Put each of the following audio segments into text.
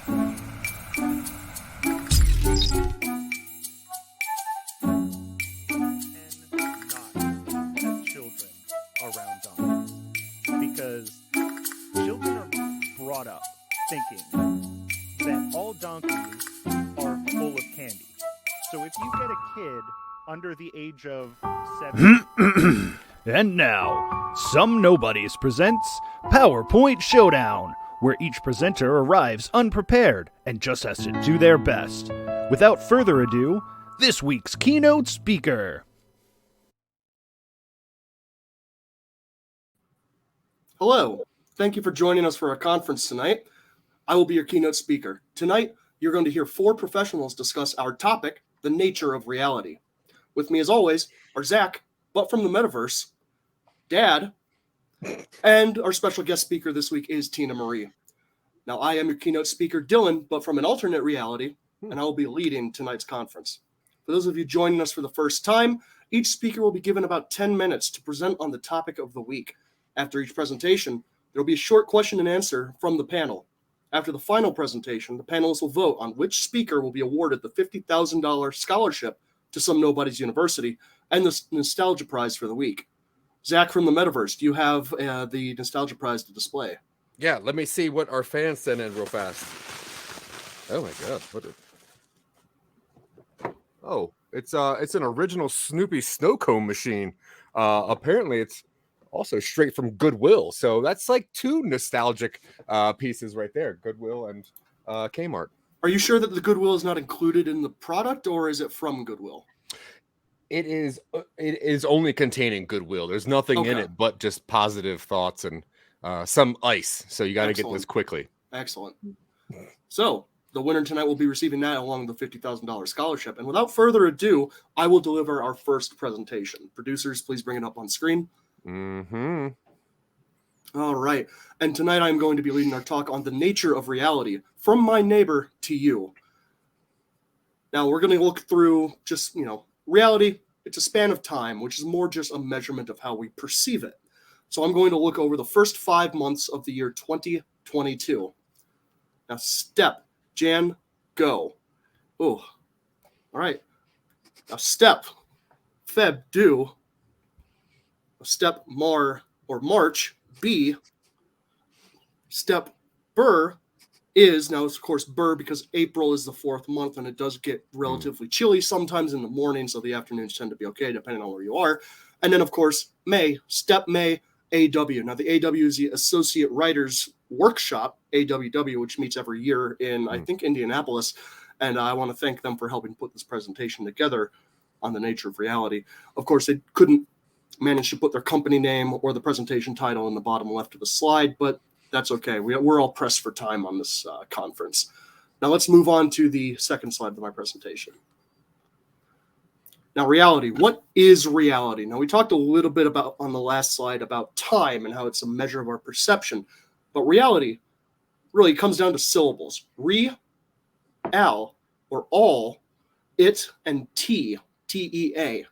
Children around donkeys, because children are brought up thinking that all donkeys are full of candy. So if you get a kid under the age of 7... And now, Some Nobodies presents PowerPoint Showdown, where each presenter arrives unprepared and just has to do their best. Without further ado, this week's keynote speaker. Hello. Thank you for joining us for our conference tonight. I will be your keynote speaker. Tonight, you're going to hear 4 professionals discuss our topic, the nature of reality. With me, as always, are Zach, but from the metaverse, Dad, and our special guest speaker this week is TINA MARIE. Now, I am your keynote speaker, Dylan, but from an alternate reality, and I will be leading tonight's conference. For those of you joining us for the first time, each speaker will be given about 10 minutes to present on the topic of the week. After each presentation, there will be a short question and answer from the panel. After the final presentation, the panelists will vote on which speaker will be awarded the $50,000 scholarship to Some Nobodies University and the Nostalgia Prize for the week. Zach from the Metaverse, do you have the Nostalgia Prize to display? Yeah, let me see what our fans sent in real fast. Oh my God! Oh, it's an original Snoopy snow cone machine. Apparently, it's also straight from Goodwill. So that's like 2 nostalgic pieces right there: Goodwill and Kmart. Are you sure that the Goodwill is not included in the product, or is it from Goodwill? It is only containing Goodwill. There's nothing in it but just positive thoughts and some ice. So you got to get this quickly. Excellent. So the winner tonight will be receiving that along with the $50,000 scholarship. And without further ado, I will deliver our first presentation. Producers, please bring it up on screen. Mm-hmm. All right. And tonight I'm going to be leading our talk on the nature of reality, from my neighbor to you. Now we're going to look through just, reality. It's a span of time, which is more just a measurement of how we perceive it. So I'm going to look over the first 5 months of the year 2022. Now step, Jan, go. Oh, all right. Now step, Feb, do. Step, Mar, or March, be. Step, Burr, is. Now, of course, Burr, because April is the 4th month, and it does get relatively chilly sometimes in the morning, so the afternoons tend to be okay, depending on where you are. And then, of course, May, step May, AW. Now, the AW is the Associate Writers Workshop, AWW, which meets every year in, I think, Indianapolis. And I want to thank them for helping put this presentation together on the nature of reality. Of course, they couldn't manage to put their company name or the presentation title in the bottom left of the slide, but that's okay. We're all pressed for time on this conference. Now let's move on to the second slide of my presentation. Now, reality. What is reality? Now, we talked a little bit about on the last slide about time and how it's a measure of our perception, but reality really comes down to syllables. Re, al, or all, it, and T, T-E-A.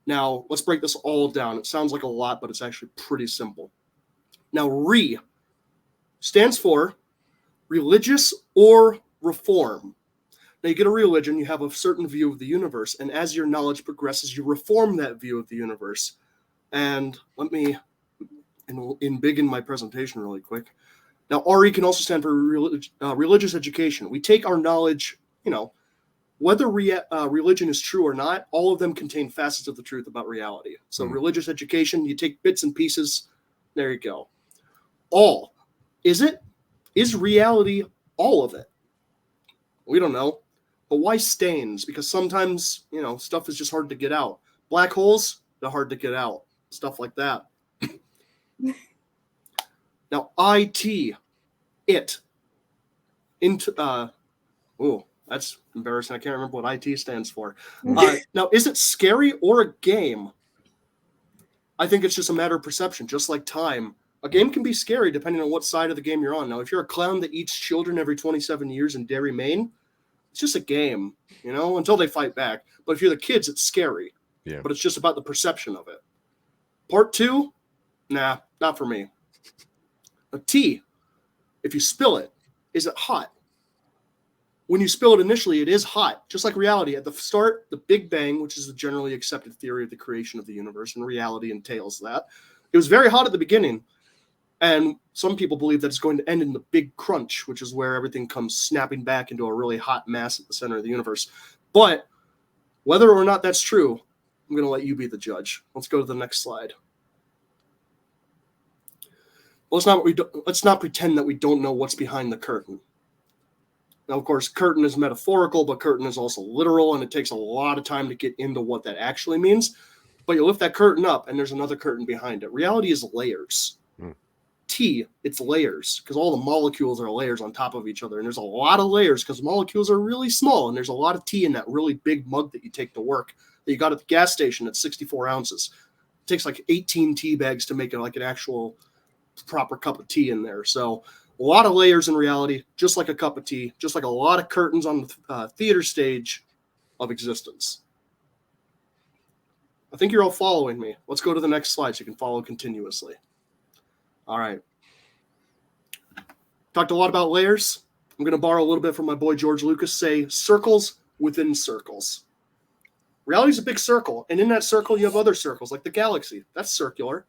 Now, let's break this all down. It sounds like a lot, but it's actually pretty simple. Now, re stands for religious or reform. Now, you get a religion, you have a certain view of the universe, and as your knowledge progresses, you reform that view of the universe. And let me embiggen my presentation really quick. Now, RE can also stand for religious education. We take our knowledge, whether religion is true or not, all of them contain facets of the truth about reality. So religious education, you take bits and pieces, there you go. All. Is reality all of it? We don't know. But why stains? Because sometimes, stuff is just hard to get out. Black holes, they're hard to get out. Stuff like that. Now, IT, it. That's embarrassing. I can't remember what IT stands for. Now, is it scary or a game? I think it's just a matter of perception, just like time. A game can be scary depending on what side of the game you're on. Now, if you're a clown that eats children every 27 years in Derry, Maine, it's just a game, until they fight back. But if you're the kids, it's scary. Yeah. But it's just about the perception of it. Part 2, nah, not for me. A tea, if you spill it, is it hot? when you spill it initially, it is hot, just like reality. At the start, the Big Bang, which is the generally accepted theory of the creation of the universe, and reality entails that. It was very hot at the beginning, and some people believe that it's going to end in the Big Crunch, which is where everything comes snapping back into a really hot mass at the center of the universe. But whether or not that's true, I'm going to let you be the judge. Let's go to the next slide. Let's not pretend that we don't know what's behind the curtain. Now, of course, curtain is metaphorical, but curtain is also literal, and it takes a lot of time to get into what that actually means. But you lift that curtain up, and there's another curtain behind it. Reality is layers. Tea, it's layers, because all the molecules are layers on top of each other, and there's a lot of layers because molecules are really small, and there's a lot of tea in that really big mug that you take to work that you got at the gas station at 64 ounces. It takes like 18 tea bags to make it like an actual proper cup of tea in there. So a lot of layers in reality, just like a cup of tea, just like a lot of curtains on the theater stage of existence. I think you're all following me. Let's go to the next slide so you can follow continuously. All right. Talked a lot about layers. I'm going to borrow a little bit from my boy George Lucas, say circles within circles. Reality is a big circle, and in that circle you have other circles, like the galaxy. That's circular.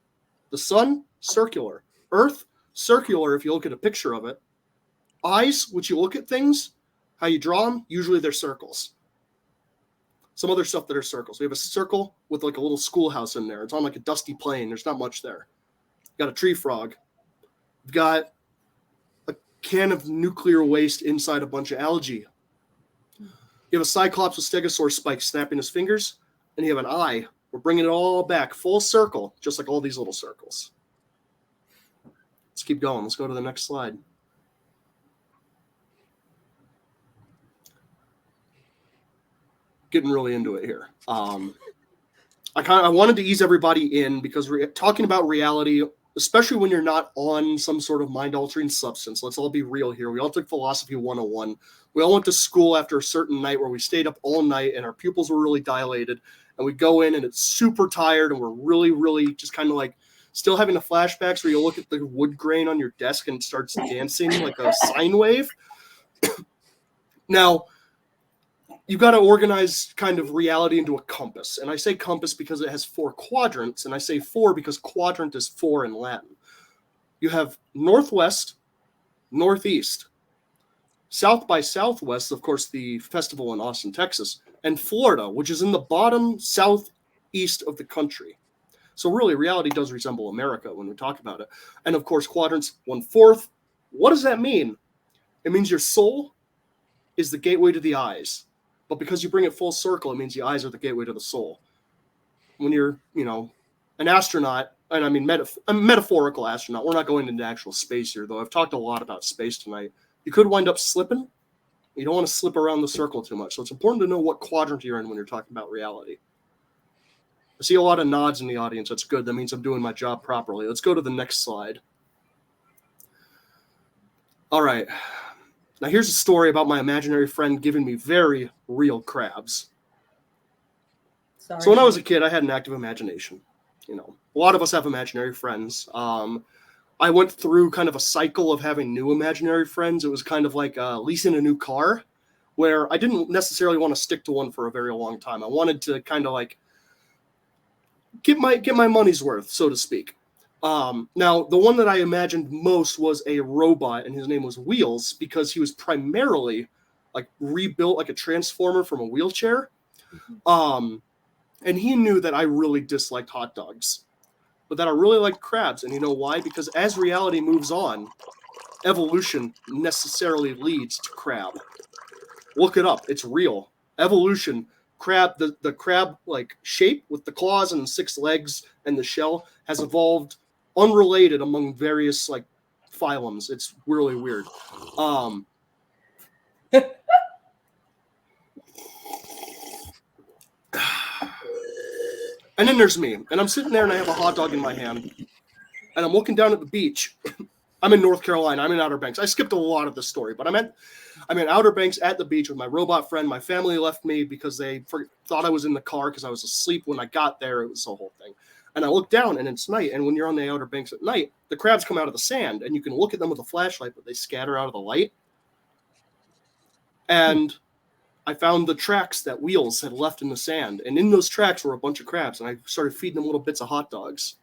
The sun, circular. Earth, circular if you look at a picture of it. Eyes, which you look at things, how you draw them, usually they're circles. Some other stuff that are circles. We have a circle with like a little schoolhouse in there. It's on like a dusty plain. There's not much there. Got a tree frog. We've got a can of nuclear waste inside a bunch of algae. You have a cyclops with stegosaurus spikes snapping his fingers, and you have an eye. We're bringing it all back full circle, just like all these little circles. Let's keep going. Let's go to the next slide. Getting really into it here. I wanted to ease everybody in because we're talking about reality, especially when you're not on some sort of mind-altering substance. Let's all be real here. We all took Philosophy 101. We all went to school after a certain night where we stayed up all night and our pupils were really dilated. And we go in and it's super tired and we're really, really just kind of like still having the flashbacks where you look at the wood grain on your desk and it starts dancing like a sine wave. Now, you've got to organize kind of reality into a compass. And I say compass because it has 4 quadrants. And I say 4 because quadrant is 4 in Latin. You have northwest, northeast, south by southwest, of course, the festival in Austin, Texas, and Florida, which is in the bottom southeast of the country. So really, reality does resemble America when we talk about it. And of course, quadrants 1/4. What does that mean? It means your soul is the gateway to the eyes. But because you bring it full circle, it means the eyes are the gateway to the soul. When you're, an astronaut, and I mean a metaphorical astronaut, we're not going into actual space here, though. I've talked a lot about space tonight. You could wind up slipping. You don't want to slip around the circle too much. So it's important to know what quadrant you're in when you're talking about reality. I see a lot of nods in the audience. That's good. That means I'm doing my job properly. Let's go to the next slide. All right. Now here's a story about my imaginary friend giving me very real crabs. Sorry. So when I was a kid, I had an active imagination. A lot of us have imaginary friends. I went through kind of a cycle of having new imaginary friends. It was kind of like leasing a new car, where I didn't necessarily want to stick to one for a very long time. I wanted to kind of like get my money's worth, so to speak. Now, the one that I imagined most was a robot, and his name was Wheels, because he was primarily like rebuilt like a transformer from a wheelchair. And he knew that I really disliked hot dogs, but that I really liked crabs. And you know why? Because as reality moves on, evolution necessarily leads to crab. Look it up. It's real. Evolution, crab, the crab like shape with the claws and 6 legs and the shell has evolved unrelated among various like phylums. It's really weird. And then there's me, and I'm sitting there and I have a hot dog in my hand, and I'm looking down at the beach. I'm in North Carolina. I'm in Outer Banks. I skipped a lot of the story, but I'm in Outer Banks at the beach with my robot friend. My family left me because they thought I was in the car because I was asleep when I got there. It was the whole thing. And I look down, and it's night, and when you're on the Outer Banks at night, the crabs come out of the sand, and you can look at them with a flashlight, but they scatter out of the light. And I found the tracks that wheels had left in the sand. And in those tracks were a bunch of crabs. And I started feeding them little bits of hot dogs.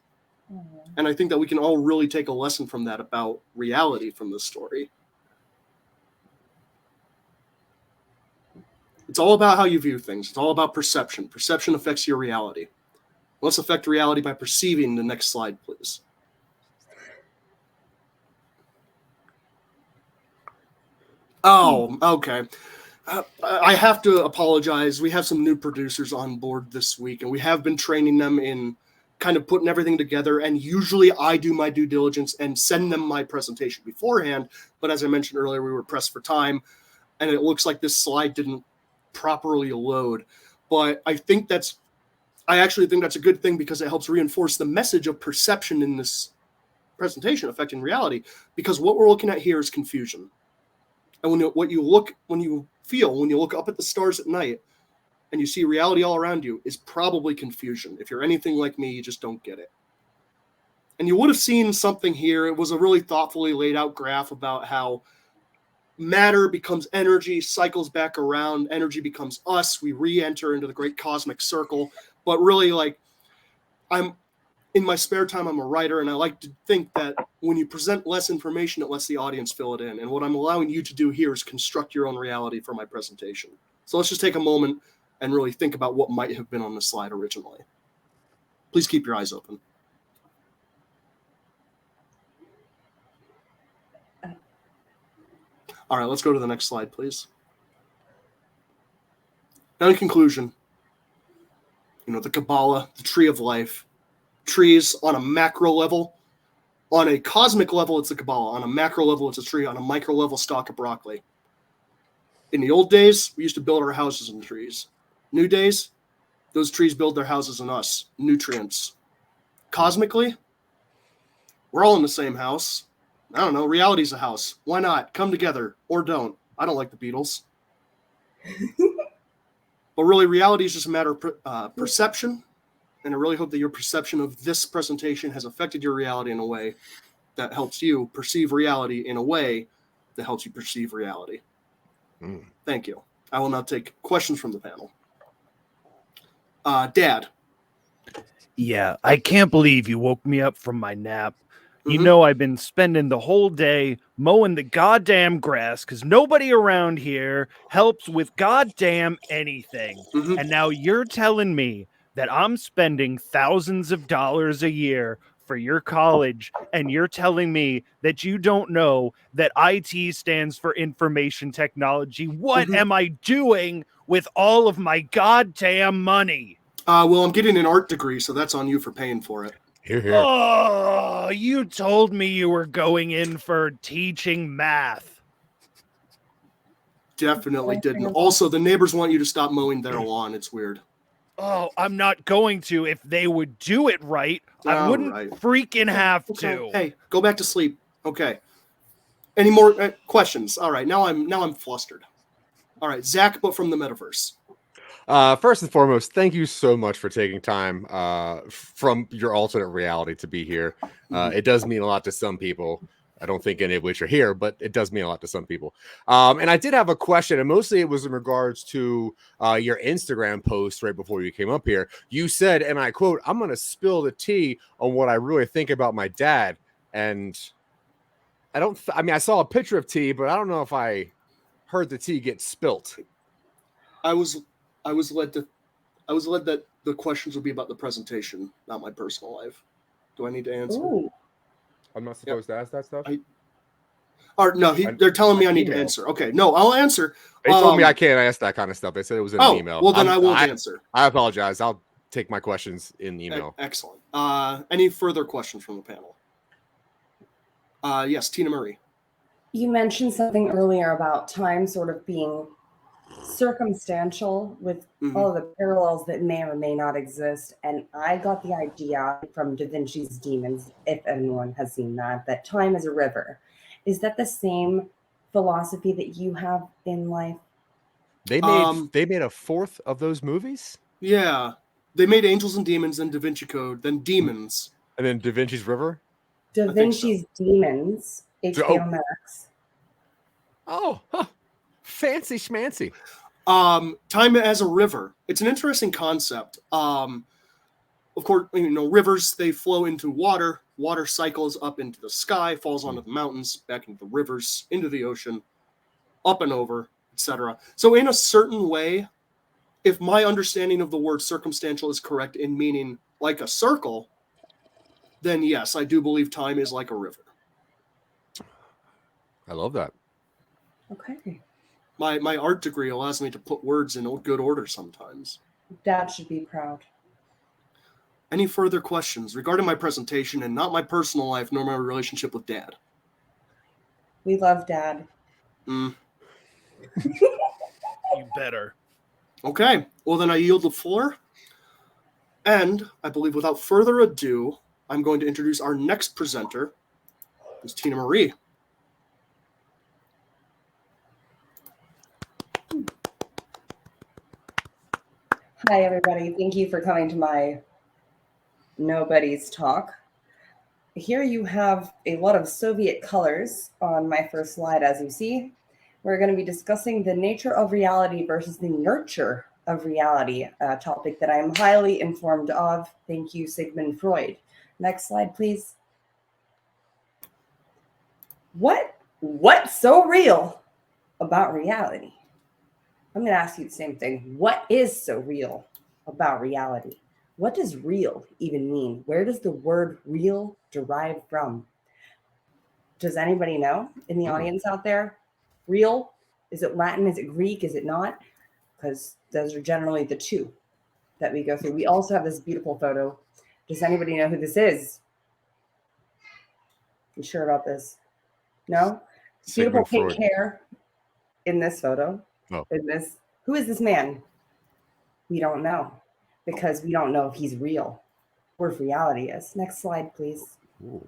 And I think that we can all really take a lesson from that about reality from this story. It's all about how you view things. It's all about perception. Perception affects your reality. Let's affect reality by perceiving. The next slide, please. Oh, okay. I have to apologize. We have some new producers on board this week, and we have been training them in kind of putting everything together. And usually I do my due diligence and send them my presentation beforehand. But as I mentioned earlier, we were pressed for time, and it looks like this slide didn't properly load. But I actually think that's a good thing, because it helps reinforce the message of perception in this presentation affecting reality, because what we're looking at here is confusion. And when you look up at the stars at night and you see reality all around you, is probably confusion. If you're anything like me, you just don't get it. And you would have seen something here. It was a really thoughtfully laid out graph about how matter becomes energy, cycles back around, energy becomes us, we re-enter into the great cosmic circle. But really, like, in my spare time, I'm a writer, and I like to think that when you present less information, it lets the audience fill it in. And what I'm allowing you to do here is construct your own reality for my presentation. So let's just take a moment and really think about what might have been on the slide originally. Please keep your eyes open. All right, let's go to the next slide, please. Now, in conclusion, the Kabbalah, the tree of life, trees on a macro level. On a cosmic level, it's the Kabbalah. On a macro level, it's a tree. On a micro level, stalk of broccoli. In the old days, we used to build our houses in trees. New days, those trees build their houses in us. Nutrients. Cosmically, we're all in the same house. I don't know. Reality's a house. Why not? Come together. Or don't. I don't like the Beatles. But really, reality is just a matter of perception. And I really hope that your perception of this presentation has affected your reality in a way that helps you perceive reality in a way that helps you perceive reality. Thank you. I will now take questions from the panel. Dad. Yeah, I can't believe you woke me up from my nap. You know, I've been spending the whole day mowing the goddamn grass because nobody around here helps with goddamn anything. And now you're telling me that I'm spending thousands of dollars a year for your college, and you're telling me that you don't know that IT stands for information technology. What am I doing with all of my goddamn money? Well, I'm getting an art degree, so that's on you for paying for it. Here, here. Oh, you told me you were going in for teaching math. Definitely didn't. Also, the neighbors want you to stop mowing their lawn. It's weird. Oh, I'm not going to. If they would do it right, I wouldn't freaking have to. Hey, go back to sleep. Okay. Any more questions? All right. Now I'm flustered. All right, Zach, but from the metaverse. First and foremost, thank you so much for taking time from your alternate reality to be here. It does mean a lot to some people. I don't think any of which are here, but it does mean a lot to some people. And I did have a question, and mostly it was in regards to your Instagram post right before you came up here. You said, and I quote, "I'm going to spill the tea on what I really think about my dad." And I saw a picture of tea, but I don't know if I heard the tea get spilt. I was led that the questions would be about the presentation, not my personal life. Do I need to answer? Ooh. I'm not supposed to ask that stuff? They're telling me I need to answer. Okay, no, I'll answer. They told me I can't ask that kind of stuff. They said it was in an email. Well, then I won't answer. I apologize. I'll take my questions in email. Excellent. Any further questions from the panel? Yes, Tina Marie. You mentioned something earlier about time sort of being circumstantial with all the parallels that may or may not exist. And I got the idea from Da Vinci's Demons, if anyone has seen that time is a river. Is that the same philosophy that you have in life? They made a fourth of those movies? Yeah. They made Angels and Demons, then Da Vinci Code, then Demons. And then Da Vinci's River? Da Vinci's Demons, HBO Max. Oh, huh. Fancy schmancy. Time as a river. It's an interesting concept. Of course, rivers, they flow into water. Water cycles up into the sky, falls onto the mountains, back into the rivers, into the ocean, up and over, etc. So in a certain way, if my understanding of the word circumstantial is correct in meaning like a circle, then yes, I do believe time is like a river. I love that. Okay. My art degree allows me to put words in good order sometimes. Dad should be proud. Any further questions regarding my presentation and not my personal life nor my relationship with Dad? We love Dad. You better. Okay, well then I yield the floor. And I believe without further ado, I'm going to introduce our next presenter, Ms. Tina Marie. Hi, everybody. Thank you for coming to my Nobody's talk. Here you have a lot of Soviet colors on my first slide, as you see. We're going to be discussing the nature of reality versus the nurture of reality, a topic that I am highly informed of. Thank you, Sigmund Freud. Next slide, please. What's so real about reality? I'm going to ask you the same thing. What is so real about reality? What does real even mean? Where does the word real derive from? Does anybody know in the audience out there? Real? Is it Latin? Is it Greek? Is it not? Because those are generally the two that we go through. We also have this beautiful photo. Does anybody know who this is? You sure about this? No? Beautiful pink hair in this photo. Oh. Who is this man? We don't know, because we don't know if he's real or if reality is. Next slide, please. Ooh.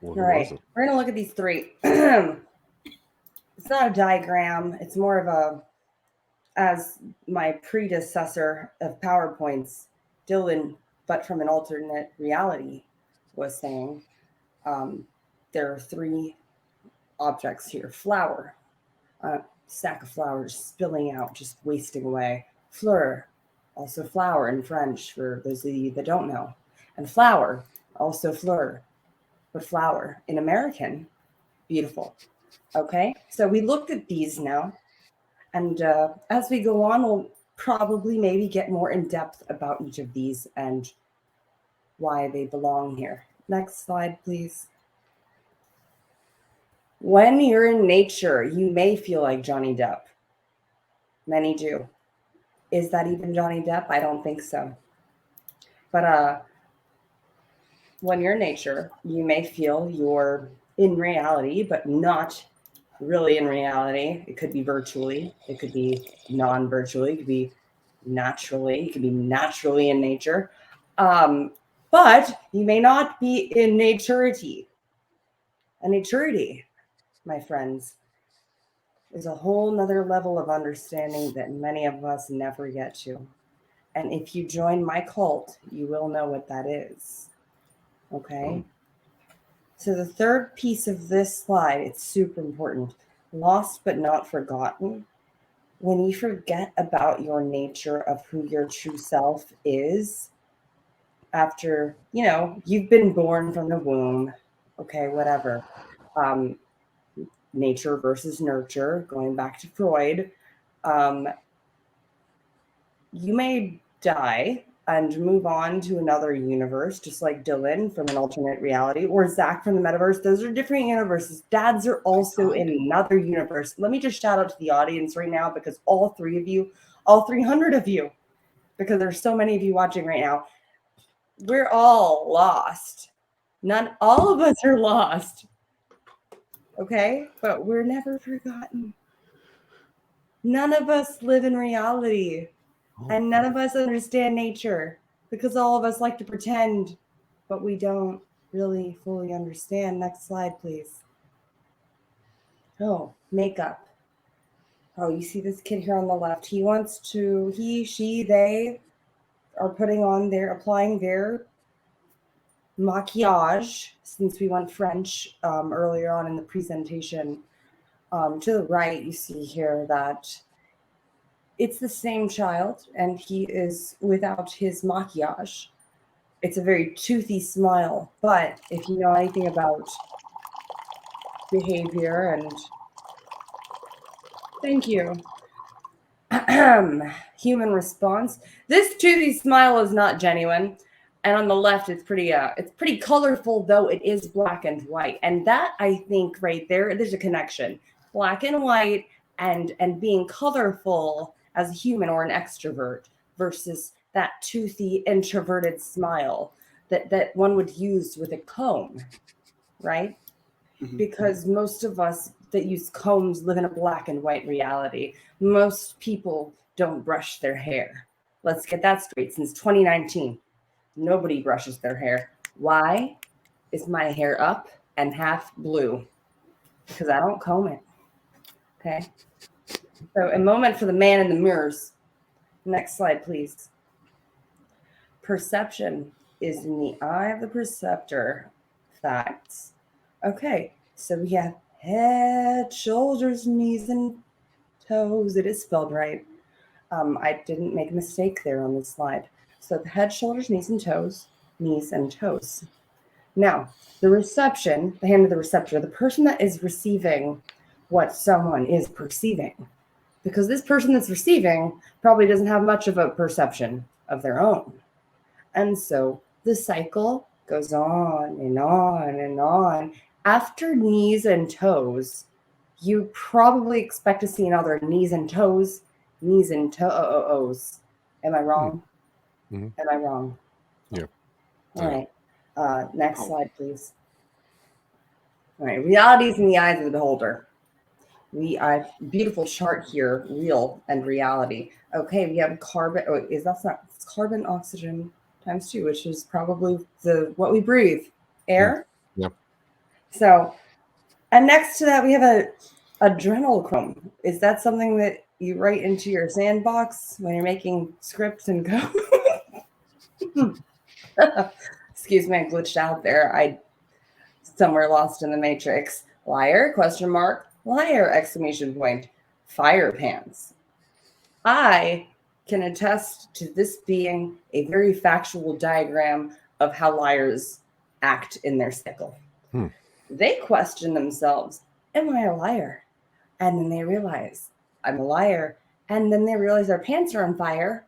All right, we're going to look at these three. It's not a diagram. It's more of a, as my predecessor of PowerPoints, Dylan, but from an alternate reality, was saying, there are three objects here. Flower, sack of flowers spilling out, just wasting away. Fleur, also flower in French for those of you that don't know. And flower, also fleur, but flower in American, beautiful. Okay, so we looked at these now, and as we go on, we'll probably maybe get more in depth about each of these and why they belong here. Next slide, please. When you're in nature, you may feel like Johnny Depp. Many do. Is that even Johnny Depp? I don't think so. But when you're in nature, you may feel you're in reality, but not really in reality. It could be virtually. It could be non-virtually. It could be naturally. It could be naturally in nature. But you may not be in naturity. And naturity, my friends, is a whole nother level of understanding that many of us never get to. And if you join my cult, you will know what that is. Okay? So the third piece of this slide, it's super important. Lost but not forgotten. When you forget about your nature of who your true self is, after, you've been born from the womb, okay, whatever. Nature versus nurture, going back to Freud. You may die and move on to another universe, just like Dylan from an alternate reality, or Zach from the metaverse. Those are different universes. Dads are also in another universe. Let me just shout out to the audience right now, because all three of you, all 300 of you, because there's so many of you watching right now, we're all lost. All of us are lost. Okay? But we're never forgotten. None of us live in reality. And none of us understand nature, because all of us like to pretend, but we don't really fully understand. Next slide, please. Oh, makeup. Oh, you see this kid here on the left. He, she, they are applying their maquillage, since we went French earlier on in the presentation. To the right, you see here that it's the same child, and he is without his maquillage. It's a very toothy smile, but if you know anything about behavior and thank you, human response, this toothy smile is not genuine. And on the left, it's pretty colorful, though it is black and white. And that, I think, right there's a connection. Black and white and being colorful as a human or an extrovert versus that toothy introverted smile that one would use with a comb, right? Mhm. Because most of us that use combs live in a black and white reality. Most people don't brush their hair. Let's get that straight. Since 2019, nobody brushes their hair. Why is my hair up and half blue? Because I don't comb it. Okay. So a moment for the man in the mirrors. Next slide, please. Perception is in the eye of the perceptor. Facts. Okay. So we have head, shoulders, knees, and toes. It is spelled right. I didn't make a mistake there on this slide. So the head, shoulders, knees, and toes. Now, the reception, the hand of the receptor, the person that is receiving what someone is perceiving. Because this person that's receiving probably doesn't have much of a perception of their own. And so the cycle goes on and on and on. After knees and toes, you probably expect to see another knees and toes. Am I wrong? Mm-hmm. Am I wrong? Yeah. All right. Next slide, please. All right. Reality is in the eyes of the beholder. We have a beautiful chart here, real and reality. Okay, we have carbon. Oh, it's carbon, oxygen times 2, which is probably what we breathe, air. Yep. So, and next to that, we have a adrenochrome. Is that something that you write into your sandbox when you're making scripts and code? Excuse me, I glitched out there. I somewhere lost in the matrix. Liar, question mark, liar, exclamation point, fire pants. I can attest to this being a very factual diagram of how liars act in their cycle. They question themselves, am I a liar? And then they realize I'm a liar. And then they realize their pants are on fire.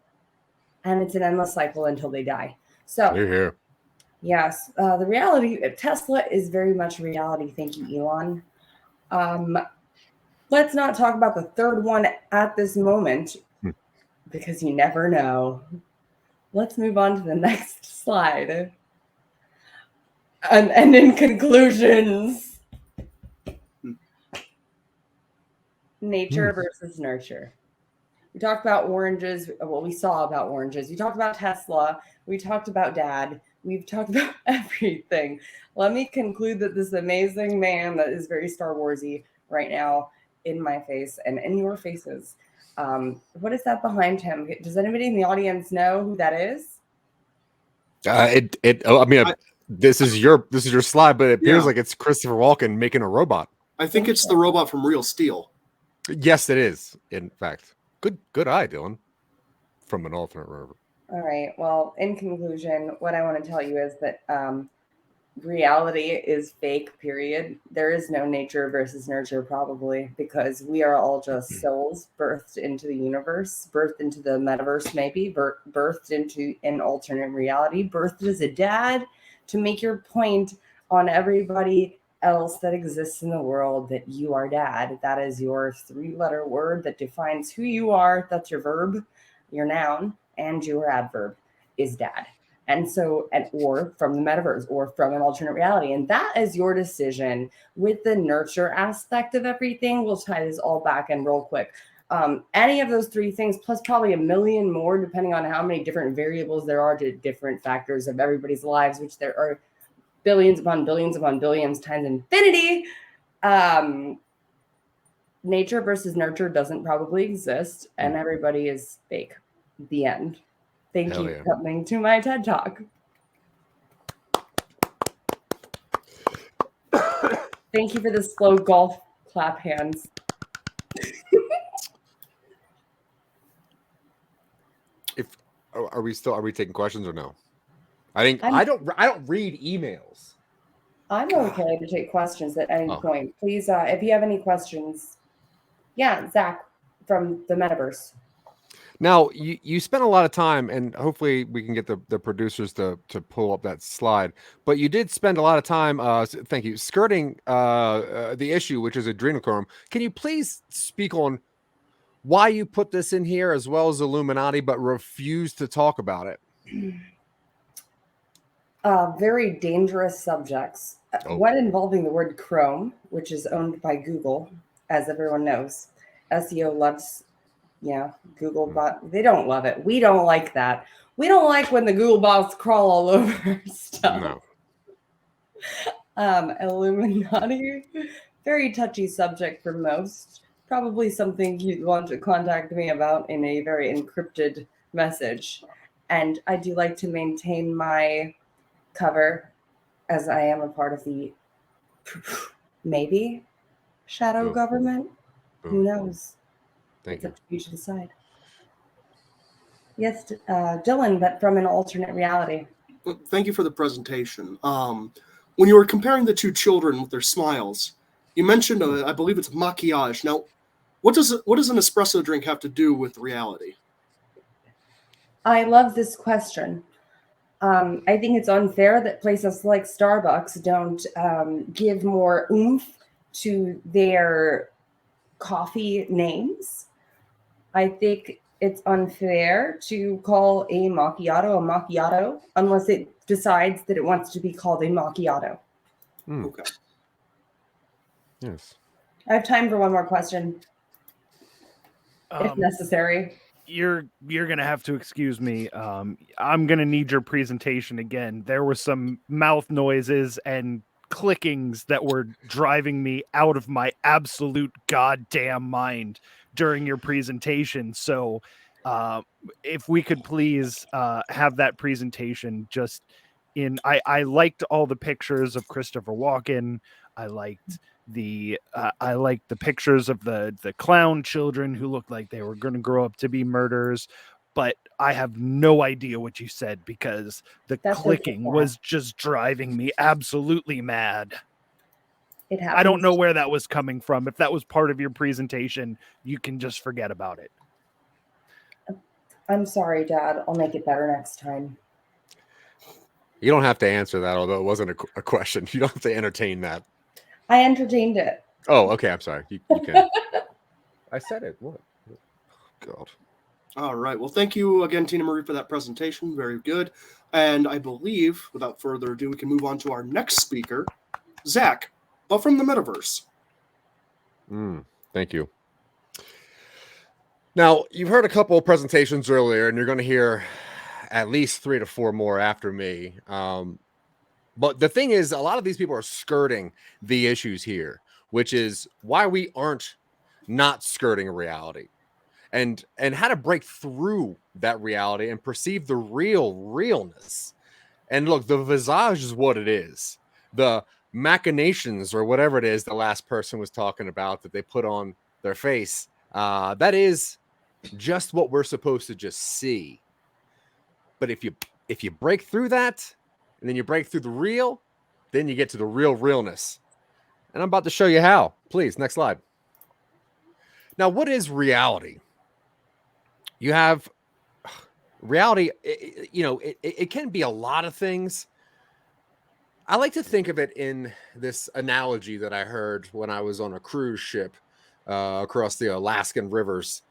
And it's an endless cycle until they die. So, Here. Yes, the reality of Tesla is very much reality. Thank you, Elon. Let's not talk about the third one at this moment because you never know. Let's move on to the next slide. And in conclusions, nature versus nurture. We talked about oranges. Well, we saw about oranges. We talked about Tesla. We talked about Dad. We've talked about everything. Let me conclude that this amazing man that is very Star Warsy right now in my face and in your faces. What is that behind him? Does anybody in the audience know who that is? This is your slide, but it appears like it's Christopher Walken making a robot. I think it's the robot from Real Steel. Yes, it is. In fact, good eye, Dylan. From an alternate river. All right. Well, in conclusion, what I want to tell you is that reality is fake, period. There is no nature versus nurture, probably, because we are all just souls birthed into the universe, birthed into the metaverse, maybe, birthed into an alternate reality, birthed as a dad to make your point on everybody else that exists in the world that you are dad. That is your 3-letter word that defines who you are. That's your verb, your noun, and your adverb is dad. And so, or from the metaverse or from an alternate reality. And that is your decision. With the nurture aspect of everything, we'll tie this all back in real quick. Any of those 3 things, plus probably a million more, depending on how many different variables there are to different factors of everybody's lives, which there are billions upon billions upon billions times infinity. Nature versus nurture doesn't probably exist, and everybody is fake. The end. Thank you for coming to my TED Talk. Thank you for the slow golf clap hands. Are we taking questions or no? I think I'm- I don't read emails. I'm okay to take questions at any Oh. point. Please, if you have any questions, yeah, Zach from the Metaverse. Now, you spent a lot of time, and hopefully we can get the producers to pull up that slide. But you did spend a lot of time, thank you, skirting the issue, which is adrenochrome. Can you please speak on why you put this in here, as well as Illuminati, but refuse to talk about it? Very dangerous subjects. Oh. One involving the word Chrome, which is owned by Google, as everyone knows. SEO loves, Google bot. They don't love it. We don't like that. We don't like when the Google bots crawl all over our stuff. No. Illuminati, very touchy subject for most. Probably something you'd want to contact me about in a very encrypted message. And I do like to maintain my cover, as I am a part of the maybe shadow Oh. government. Oh. Who knows? Thank It's you. up to you to decide. Yes, Dylan, but from an alternate reality. Thank you for the presentation. When you were comparing the two children with their smiles, you mentioned, I believe it's maquillage. Now, what does an espresso drink have to do with reality? I love this question. I think it's unfair that places like Starbucks don't give more oomph to their coffee names. I think it's unfair to call a macchiato unless it decides that it wants to be called a macchiato. Okay. Yes. I have time for one more question, if necessary. You're gonna have to excuse me. I'm gonna need your presentation again. There were some mouth noises and clickings that were driving me out of my absolute goddamn mind during your presentation. So if we could please have that presentation just in I liked all the pictures of Christopher Walken. I liked the pictures of the clown children who looked like they were going to grow up to be murderers, but I have no idea what you said because the clicking was just driving me absolutely mad. It happens. I don't know where that was coming from. If that was part of your presentation, you can just forget about it. I'm sorry, Dad. I'll make it better next time. You don't have to answer that, although it wasn't a question. You don't have to entertain that. I entertained it. Oh, okay. I'm sorry. You can. I said it. What? God. All right. Well, thank you again, Tina Marie, for that presentation. Very good. And I believe, without further ado, we can move on to our next speaker, Zach, but from the Metaverse. Thank you. Now, you've heard a couple of presentations earlier, and you're going to hear at least 3 to 4 more after me. But the thing is, a lot of these people are skirting the issues here, which is why we aren't not skirting reality, and how to break through that reality and perceive the realness. And look, the visage is what it is. The machinations, or whatever it is the last person was talking about, that they put on their face, that is just what we're supposed to just see. But if you break through that, and then you break through the real, then you get to the realness. And I'm about to show you how. Please, next slide. Now, what is reality? You have reality, it can be a lot of things. I like to think of it in this analogy that I heard when I was on a cruise ship across the Alaskan rivers.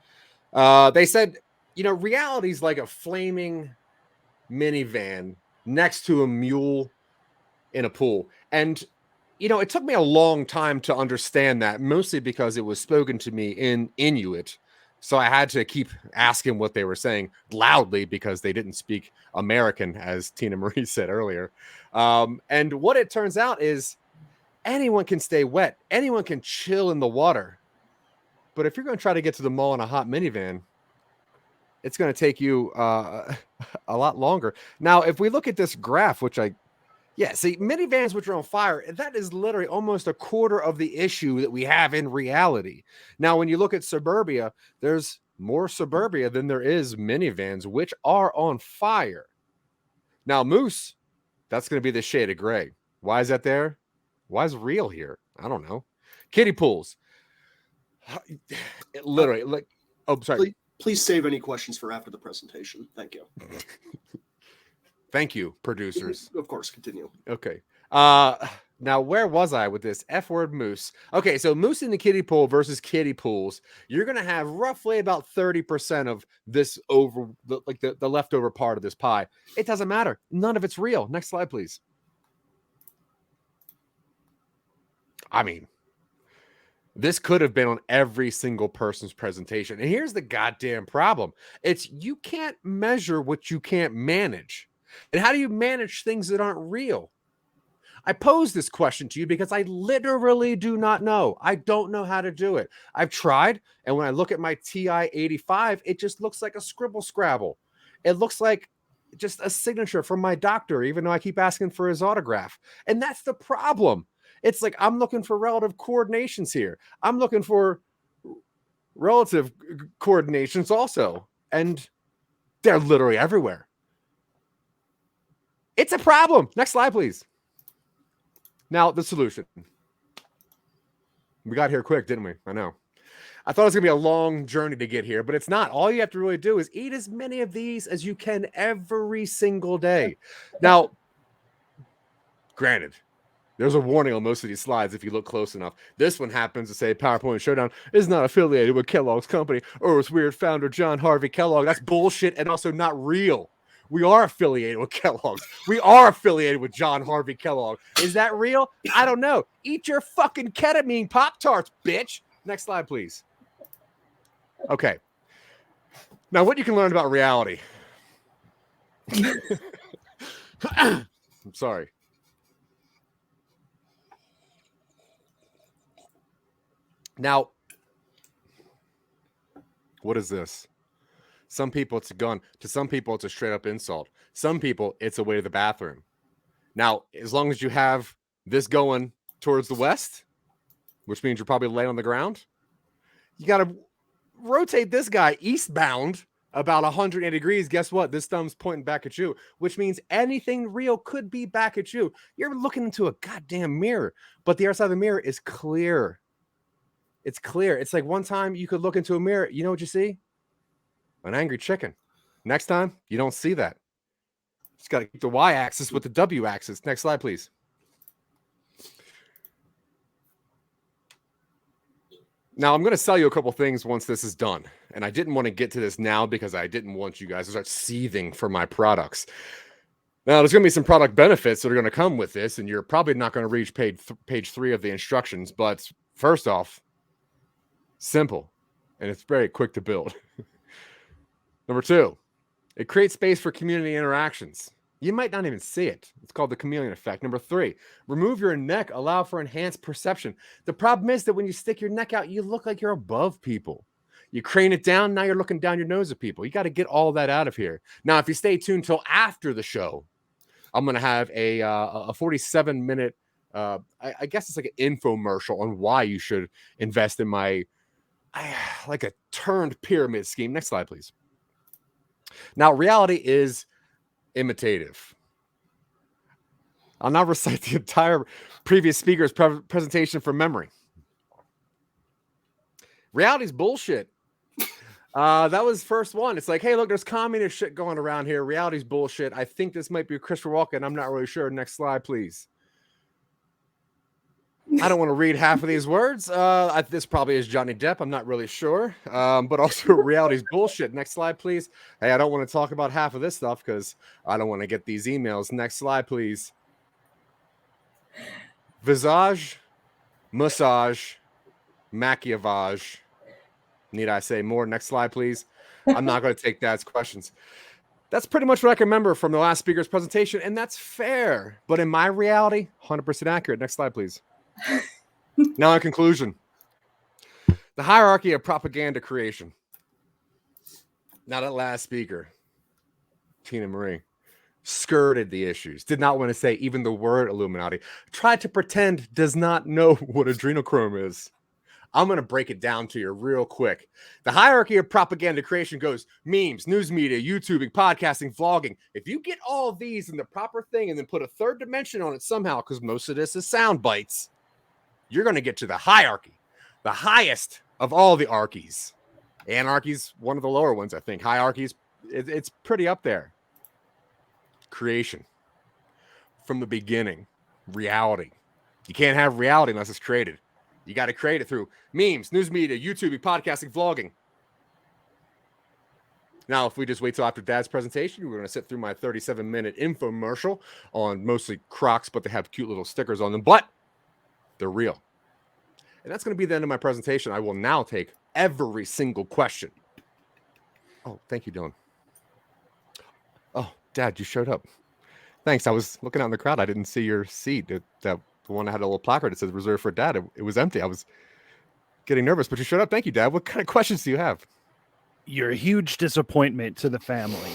They said, reality is like a flaming minivan next to a mule in a pool. And, it took me a long time to understand that, mostly because it was spoken to me in Inuit. So I had to keep asking what they were saying loudly because they didn't speak American, as Tina Marie said earlier. And what it turns out is anyone can stay wet. Anyone can chill in the water. But if you're going to try to get to the mall in a hot minivan, it's going to take you a lot longer. Now, if we look at this graph, see, minivans which are on fire, that is literally almost a quarter of the issue that we have in reality. Now, when you look at suburbia, there's more suburbia than there is minivans, which are on fire. Now, Moose, that's going to be the shade of gray. Why is that there? Why is real here? I don't know. Kiddie pools. Literally, like, oh, sorry. Please save any questions for after the presentation. Thank you. Thank you, producers. Of course, continue. Okay. Now, where was I with this F-word Moose? Okay, so Moose in the kiddie pool versus kiddie pools. You're going to have roughly about 30% of this over, the leftover part of this pie. It doesn't matter. None of it's real. Next slide, please. I mean, this could have been on every single person's presentation. And here's the goddamn problem. It's you can't measure what you can't manage. And how do you manage things that aren't real? I pose this question to you because I literally do not know. I don't know how to do it. I've tried, and when I look at my TI-85, it just looks like a scribble scrabble. It looks like just a signature from my doctor, even though I keep asking for his autograph. And that's the problem. It's like I'm looking for relative coordinations here. I'm looking for relative coordinations also, and they're literally everywhere. It's a problem. Next slide, please. Now, the solution. We got here quick, didn't we? I know. I thought it was going to be a long journey to get here, but it's not. All you have to really do is eat as many of these as you can every single day. Now, granted, there's a warning on most of these slides if you look close enough. This one happens to say PowerPoint Showdown is not affiliated with Kellogg's company or its weird founder, John Harvey Kellogg. That's bullshit and also not real. We are affiliated with Kellogg's. We are affiliated with John Harvey Kellogg. Is that real? I don't know. Eat your fucking ketamine Pop-Tarts, bitch. Next slide, please. Okay. Now, what you can learn about reality. I'm sorry. Now, what is this? Some people, it's a gun. To some people, it's a straight up insult. Some people, it's a way to the bathroom. Now, as long as you have this going towards the west, which means you're probably laying on the ground, you got to rotate this guy eastbound about 180 degrees. Guess what? This thumb's pointing back at you, which means anything real could be back at you. You're looking into a goddamn mirror, but the other side of the mirror is clear. It's clear. It's like one time you could look into a mirror. You know what you see? An angry chicken. Next time, you don't see that. Just got to keep the y-axis with the w-axis. Next slide, please. Now, I'm going to sell you a couple things once this is done. And I didn't want to get to this now because I didn't want you guys to start seething for my products. Now, there's going to be some product benefits that are going to come with this, and you're probably not going to reach page 3 of the instructions. But first off, simple, and it's very quick to build. Number 2, it creates space for community interactions. You might not even see it. It's called the chameleon effect. Number 3, remove your neck, allow for enhanced perception. The problem is that when you stick your neck out, you look like you're above people. You crane it down, now you're looking down your nose at people. You got to get all that out of here. Now, if you stay tuned till after the show, I'm going to have a 47-minute, I guess it's like an infomercial on why you should invest in my, like a turned pyramid scheme. Next slide, please. Now, reality is imitative. I'll now recite the entire previous speaker's presentation from memory. Reality is bullshit. That was first one. It's like, hey, look, there's communist shit going around here. Reality's bullshit. I think this might be Christopher Walken. I'm not really sure. Next slide, please. I don't want to read half of these words. This probably is Johnny Depp. I'm not really sure. But also reality's bullshit. Next slide, please. Hey, I don't want to talk about half of this stuff because I don't want to get these emails. Next slide, please. Visage, massage, maquillage. Need I say more? Next slide, please. I'm not going to take that as questions. That's pretty much what I can remember from the last speaker's presentation, and that's fair. But in my reality, 100% accurate. Next slide, please. Now, in conclusion, the hierarchy of propaganda creation. Now, that last speaker, Tina Marie, skirted the issues, did not want to say even the word Illuminati, tried to pretend does not know what adrenochrome is. I'm going to break it down to you real quick. The hierarchy of propaganda creation goes memes, news media, YouTubing, podcasting, vlogging. If you get all of these in the proper thing and then put a third dimension on it somehow, because most of this is sound bites, you're going to get to the hierarchy, the highest of all the archies. Anarchy's one of the lower ones, I think. Hierarchy's, it's pretty up there. Creation. From the beginning. Reality. You can't have reality unless it's created. You got to create it through memes, news media, YouTubing, podcasting, vlogging. Now, if we just wait till after Dad's presentation, we're going to sit through my 37-minute infomercial on mostly Crocs, but they have cute little stickers on them, but they're real. And that's going to be the end of my presentation. I will now take every single question. Oh, thank you, Dylan. Oh, Dad, you showed up. Thanks. I was looking out in the crowd. I didn't see your seat. The one that had a little placard that says reserved for Dad. It was empty. I was getting nervous, but you showed up. Thank you, Dad. What kind of questions do you have? You're a huge disappointment to the family.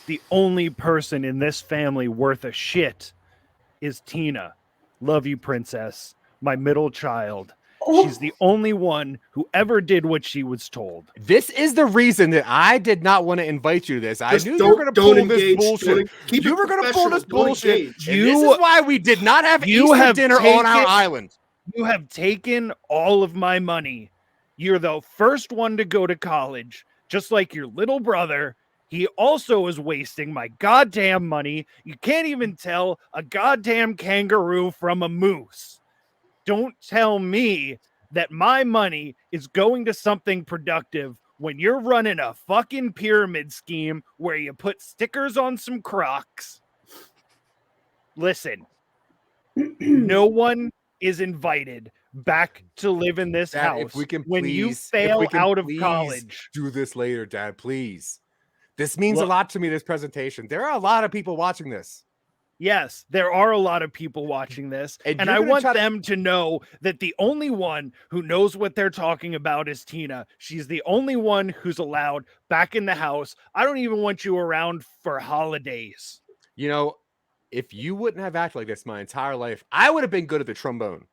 The only person in this family worth a shit is Tina. Love you, princess. My middle child. She's the only one who ever did what she was told. This is the reason that I did not want to invite you to this. I knew you were going to pull this bullshit. You were going to pull this bullshit. This is why we did not have Easter dinner on our island. You have taken all of my money. You're the first one to go to college, just like your little brother. He also is wasting my goddamn money. You can't even tell a goddamn kangaroo from a moose. Don't tell me that my money is going to something productive when you're running a fucking pyramid scheme where you put stickers on some Crocs. Listen, no one is invited back to live in this house if we can when you fail out of college. Do this later, Dad, please. This means a lot to me, this presentation. There are a lot of people watching this. Yes, there are a lot of people watching this, and I want them to know that the only one who knows what they're talking about is Tina. She's the only one who's allowed back in the house. I don't even want you around for holidays. You know, if you wouldn't have acted like this my entire life, I would have been good at the trombone.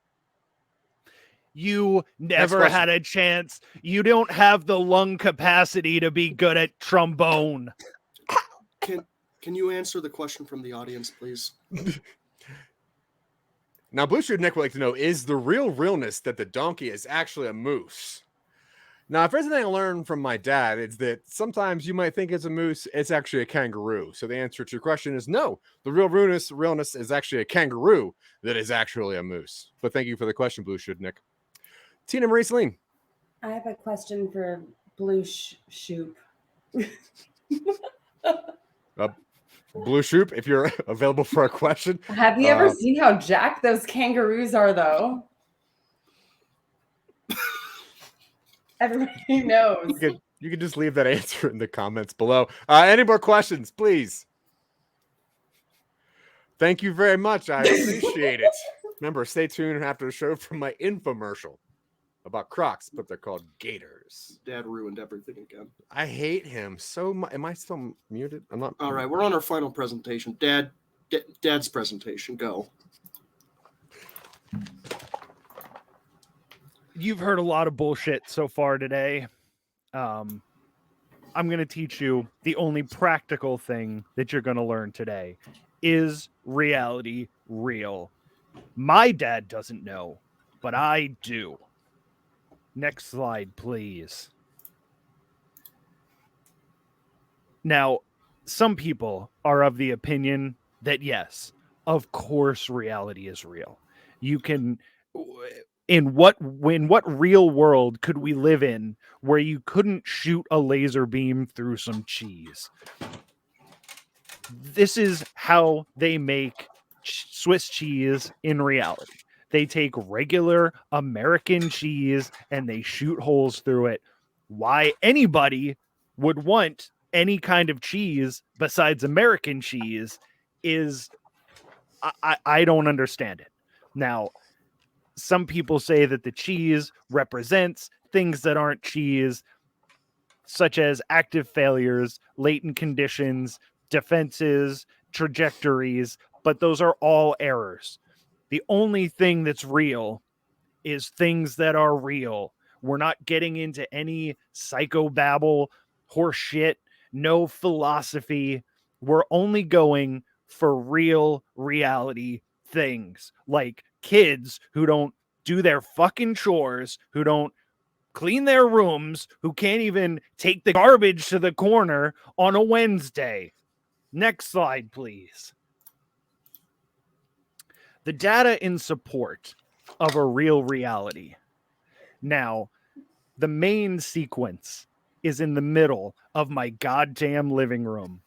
You never had a chance. You don't have the lung capacity to be good at trombone. Can you answer the question from the audience, please? Now, Blue Shirt Nick would like to know, is the real realness that the donkey is actually a moose? Now, if there's anything I learned from my dad, it's that sometimes you might think it's a moose, it's actually a kangaroo. So the answer to your question is no. The real realness is actually a kangaroo that is actually a moose. But thank you for the question, Blue Shirt Nick. Tina Marie Selene. I have a question for Blue Shoop. Blue Shoop, if you're available for a question. Have you ever seen how jacked those kangaroos are, though? Everybody knows. You can just leave that answer in the comments below. Any more questions, please? Thank you very much. I appreciate it. Remember, stay tuned after the show for my infomercial about Crocs, but they're called Gators. Dad ruined everything again. I hate him so much. Am I still muted? I'm not. All right, we're on our final presentation. Dad's presentation. Go. You've heard a lot of bullshit so far today. I'm going to teach you the only practical thing that you're going to learn today. Is reality real? My dad doesn't know, but I do. Next slide, please. Now, some people are of the opinion that yes, of course reality is real. You can... In what real world could we live in where you couldn't shoot a laser beam through some cheese? This is how they make Swiss cheese in reality. They take regular American cheese and they shoot holes through it. Why anybody would want any kind of cheese besides American cheese is I don't understand it. Now, some people say that the cheese represents things that aren't cheese, such as active failures, latent conditions, defenses, trajectories, but those are all errors. The only thing that's real is things that are real. We're not getting into any psychobabble, horse shit, no philosophy. We're only going for real reality things, like kids who don't do their fucking chores, who don't clean their rooms, who can't even take the garbage to the corner on a Wednesday. Next slide, please. The data in support of a real reality. Now, the main sequence is in the middle of my goddamn living room.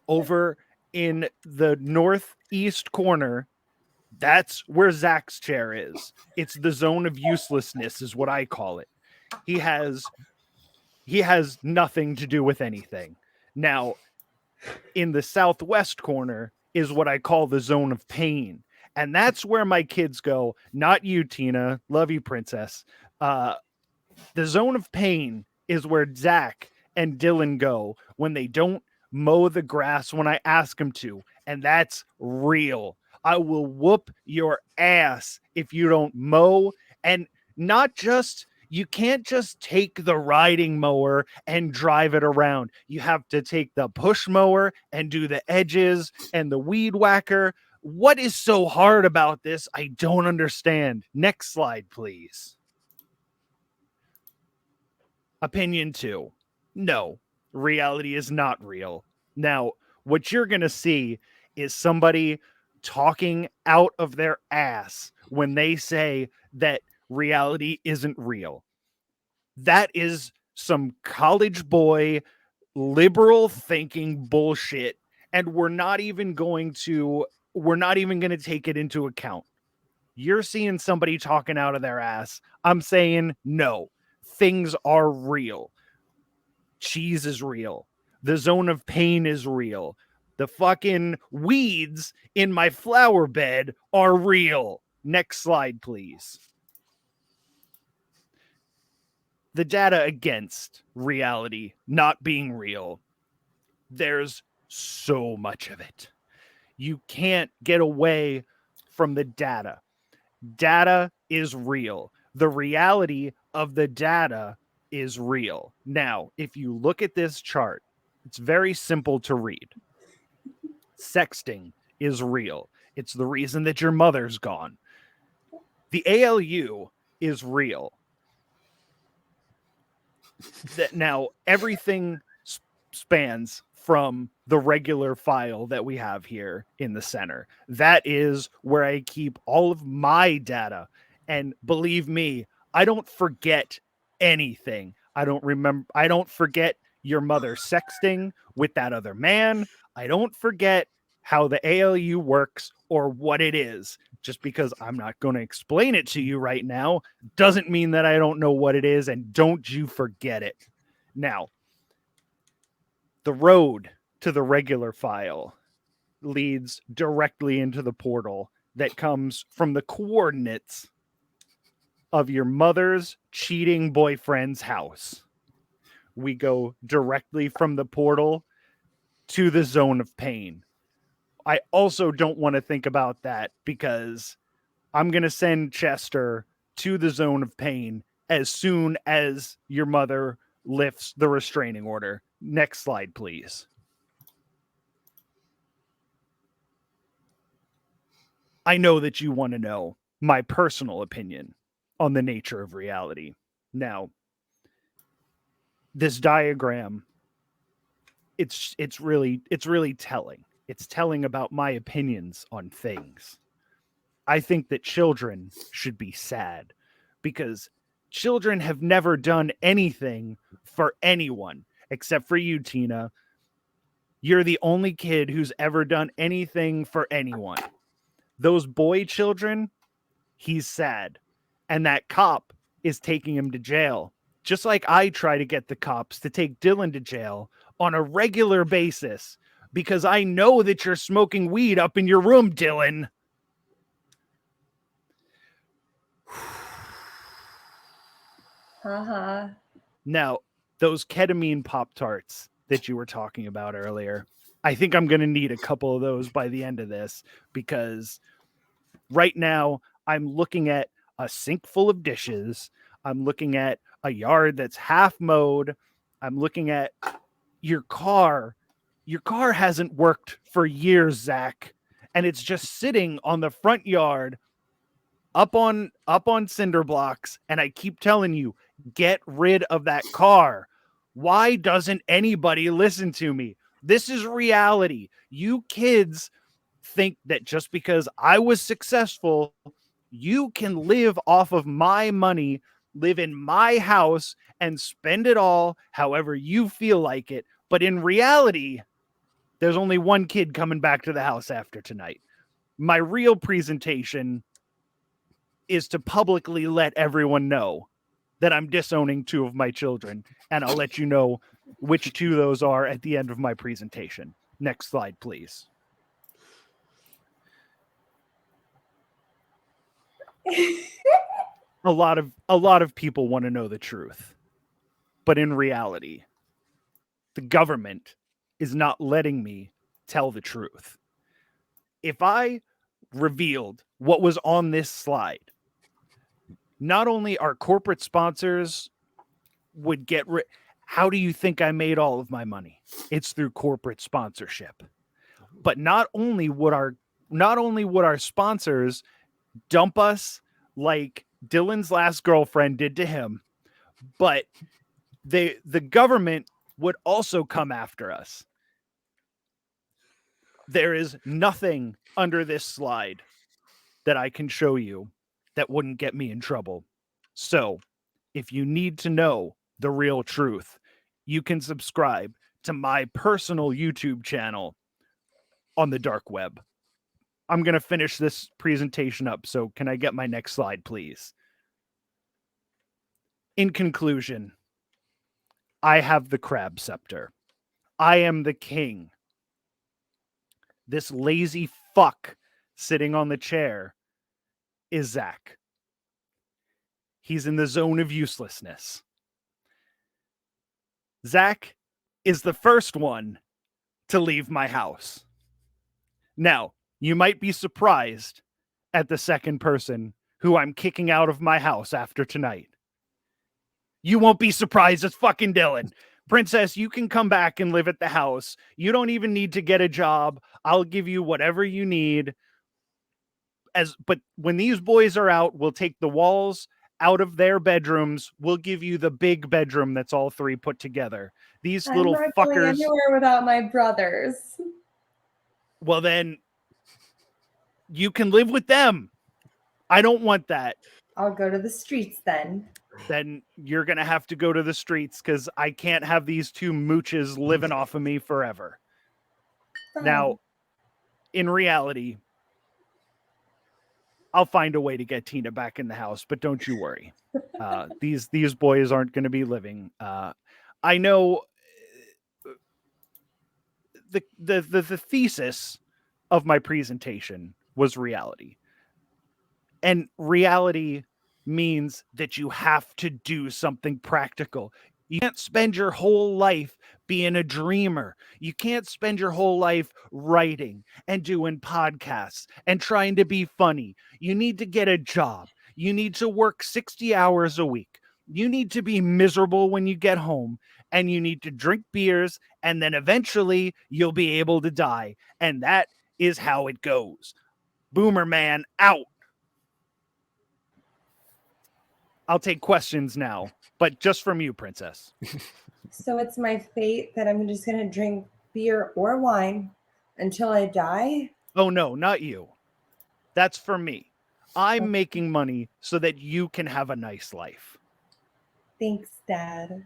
Over in the northeast corner, that's where Zach's chair is. It's the zone of uselessness is what I call it. He has nothing to do with anything. Now, in the southwest corner is what I call the zone of pain. And that's where my kids go. Not you, Tina. Love you, princess. The zone of pain is where Zach and Dylan go when they don't mow the grass when I ask them to. And that's real. I will whoop your ass if you don't mow. And not just, you can't just take the riding mower and drive it around. You have to take the push mower and do the edges and the weed whacker. What is so hard about this? I don't understand. Next slide, please. Opinion 2. No, reality is not real. Now, what you're going to see is somebody talking out of their ass when they say that reality isn't real. That is some college boy, liberal thinking bullshit. And we're not even going to take it into account. You're seeing somebody talking out of their ass. I'm saying no. Things are real. Cheese is real. The zone of pain is real. The fucking weeds in my flower bed are real. Next slide, please. The data against reality not being real. There's so much of it. You can't get away from the data. Data is real. The reality of the data is real. Now, if you look at this chart, it's very simple to read. Sexting is real. It's the reason that your mother's gone. The ALU is real. Now, everything spans from the regular file that we have here in the center. That is where I keep all of my data. And believe me, I don't forget anything. I don't forget your mother sexting with that other man. I don't forget how the ALU works or what it is. Just because I'm not going to explain it to you right now doesn't mean that I don't know what it is, and don't you forget it. Now, the road to the regular file leads directly into the portal that comes from the coordinates of your mother's cheating boyfriend's house. We go directly from the portal to the zone of pain. I also don't want to think about that because I'm going to send Chester to the zone of pain as soon as your mother lifts the restraining order. Next slide, please. I know that you want to know my personal opinion on the nature of reality. Now, this diagram, it's really telling. It's telling about my opinions on things. I think that children should be sad because children have never done anything for anyone except for you, Tina. You're the only kid who's ever done anything for anyone. Those boy children, he's sad. And that cop is taking him to jail. Just like I try to get the cops to take Dylan to jail on a regular basis because I know that you're smoking weed up in your room, Dylan. Now, those ketamine Pop-Tarts that you were talking about earlier, I think I'm going to need a couple of those by the end of this because right now I'm looking at a sink full of dishes. I'm looking at a yard that's half mowed. I'm looking at your car. Your car hasn't worked for years, Zach, and it's just sitting on the front yard up on cinder blocks, and I keep telling you, get rid of that car. Why doesn't anybody listen to me? This is reality. You kids think that just because I was successful, you can live off of my money, live in my house, and spend it all however you feel like it. But in reality, there's only one kid coming back to the house after tonight. My real presentation is to publicly let everyone know that I'm disowning 2 of my children, and I'll let you know which 2 those are at the end of my presentation. Next slide, please. A lot of people want to know the truth, but in reality, the government is not letting me tell the truth. If I revealed what was on this slide, not only our corporate sponsors would get how do you think I made all of my money? It's through corporate sponsorship. But not only would our sponsors dump us like Dylan's last girlfriend did to him, but the government would also come after us. There is nothing under this slide that I can show you that wouldn't get me in trouble. So, if you need to know the real truth, you can subscribe to my personal YouTube channel on the dark web. I'm going to finish this presentation up, so can I get my next slide, please? In conclusion, I have the crab scepter. I am the king. This lazy fuck sitting on the chair is Zach. He's in the zone of uselessness. Zach is the first one to leave my house. Now, you might be surprised at the second person who I'm kicking out of my house after tonight. You won't be surprised. It's fucking Dylan. Princess, you can come back and live at the house. You don't even need to get a job. I'll give you whatever you need. But when these boys are out, we'll take the walls out of their bedrooms. We'll give you the big bedroom that's all 3 put together. These little I'm not fuckers. going anywhere without my brothers. Well, then you can live with them. I don't want that. I'll go to the streets then. Then you're going to have to go to the streets because I can't have these 2 mooches living off of me forever. Fine. Now, in reality, I'll find a way to get Tina back in the house, but don't you worry. These boys aren't going to be living. I know the thesis of my presentation was reality. And reality means that you have to do something practical. You can't spend your whole life being a dreamer. You can't spend your whole life writing and doing podcasts and trying to be funny. You need to get a job. You need to work 60 hours a week. You need to be miserable when you get home, and you need to drink beers, and then eventually you'll be able to die. And that is how it goes. Boomer man out. I'll take questions now, but just from you, Princess. So it's my fate that I'm just going to drink beer or wine until I die? Oh, no, not you. That's for me. I'm making money so that you can have a nice life. Thanks, Dad.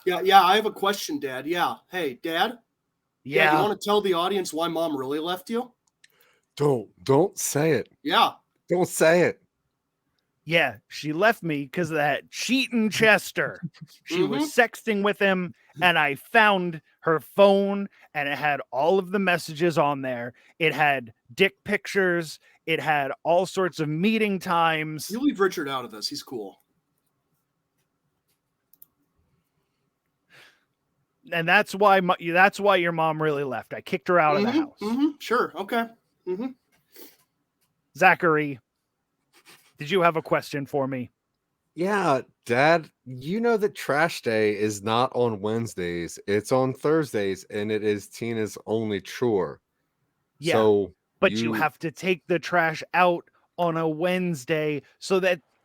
Yeah, I have a question, Dad. Yeah. Hey, Dad? Yeah. You want to tell the audience why Mom really left you? Don't say it. Yeah. Don't say it. Yeah, she left me because of that cheating Chester. She was sexting with him, and I found her phone, and it had all of the messages on there. It had dick pictures. It had all sorts of meeting times. You leave Richard out of this. He's cool. And that's why your mom really left. I kicked her out of the house. Sure. Okay. Zachary, did you have a question for me? Yeah, Dad, you know that trash day is not on Wednesdays. It's on Thursdays, and it is Tina's only chore. Yeah, So but you have to take the trash out on a Wednesday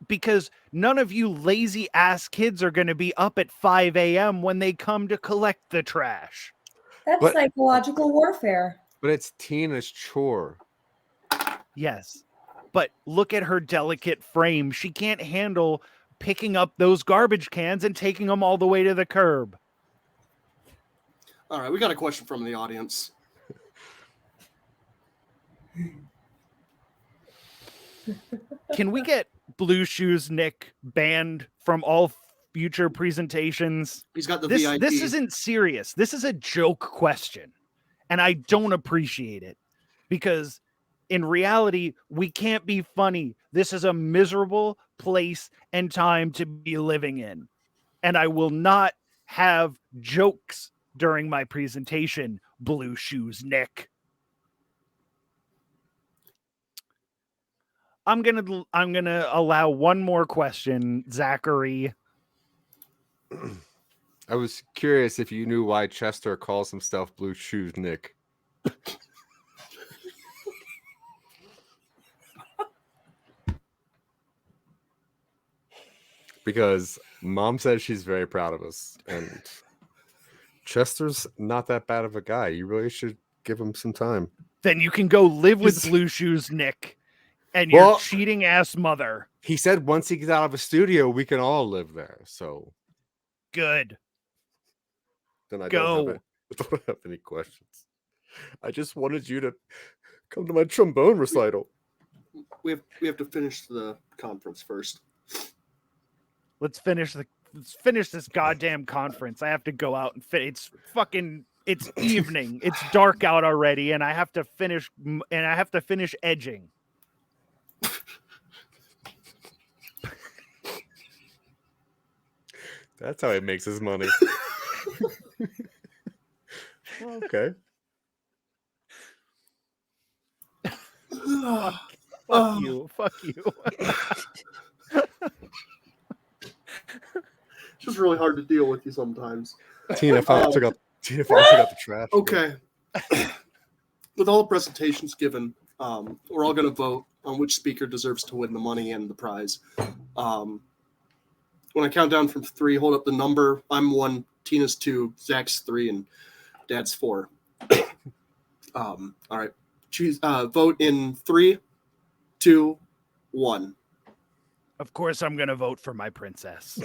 because none of you lazy ass kids are going to be up at 5 a.m. when they come to collect the trash. That's psychological warfare. But it's Tina's chore. Yes, but look at her delicate frame. She can't handle picking up those garbage cans and taking them all the way to the curb. All right, we got a question from the audience. Can we get Blue Shoes Nick banned from all future presentations? He's got the this, VIP. This isn't serious. This is a joke question, and I don't appreciate it because in reality, we can't be funny. This is a miserable place and time to be living in, and I will not have jokes during my presentation, Blue Shoes Nick. I'm gonna allow one more question, Zachary. I was curious if you knew why Chester calls himself Blue Shoes Nick. Because Mom says she's very proud of us, and Chester's not that bad of a guy. You really should give him some time. Then you can go live with Blue Shoes Nick and your cheating ass mother. He said once he gets out of a studio, we can all live there. So good. Then I don't have any questions. I just wanted you to come to my trombone recital. We have to finish the conference first. Let's finish this goddamn conference. I have to go out and it's evening. It's dark out already, and I have to finish edging. That's how he makes his money. Okay. Fuck you. It's just really hard to deal with you sometimes. Tina finally took out the trash. Okay. With all the presentations given, we're all going to vote on which speaker deserves to win the money and the prize. When I count down from 3, hold up the number. I'm 1, Tina's 2, Zach's 3, and Dad's 4. All right. Choose. Vote in 3, 2, 1. Of course, I'm going to vote for my princess.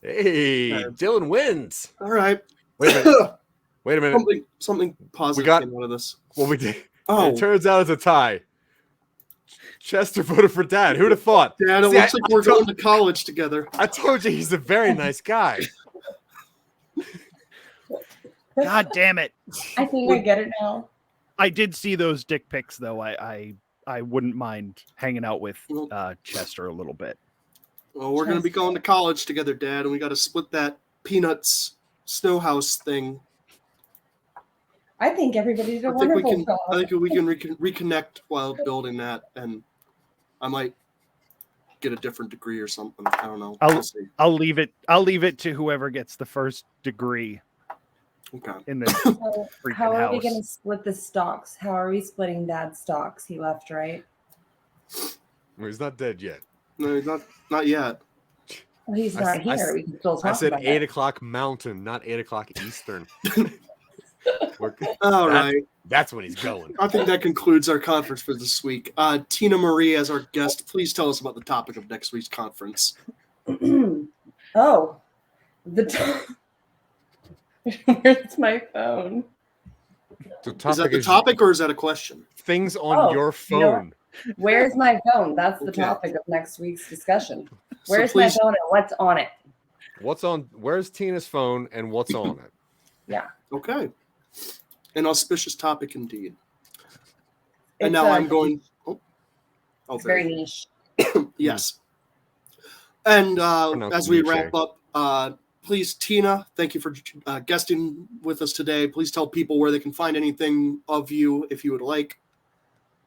Hey, Dylan wins. All right. Wait a minute. Something positive came out of this. Well, we did. Oh. It turns out it's a tie. Chester voted for Dad. Who'd have thought? Dad, it looks like we're going to college together. I told you he's a very nice guy. God damn it. I think I get it now. I did see those dick pics, though. I wouldn't mind hanging out with Chester a little bit. Well, we're going to be going to college together, Dad, and we got to split that Peanuts snow house thing. I think everybody did a wonderful job. I think we can reconnect while building that, and I might get a different degree or something. I don't know. I'll leave it to whoever gets the first degree. Okay. In this freaking how are we house. going to split the stocks? How are we splitting Dad's stocks? He left, right? Well, he's not dead yet. No, he's not yet. Well, he's not here. We can still talk I said about 8 o'clock Mountain, not 8 o'clock Eastern. All right. That's when he's going. I think that concludes our conference for this week. Tina Marie, as our guest, please tell us about the topic of next week's conference. Oh, where's my phone? Is that the topic or is that a question? Things on your phone. Where's my phone? That's the topic of next week's discussion. Where's my phone and what's on it? Where's Tina's phone and what's on it? Yeah. Okay. An auspicious topic indeed. And now I'm going. It's very niche. Yes. And as we wrap up, please, Tina, thank you for guesting with us today. Please tell people where they can find anything of you if you would like.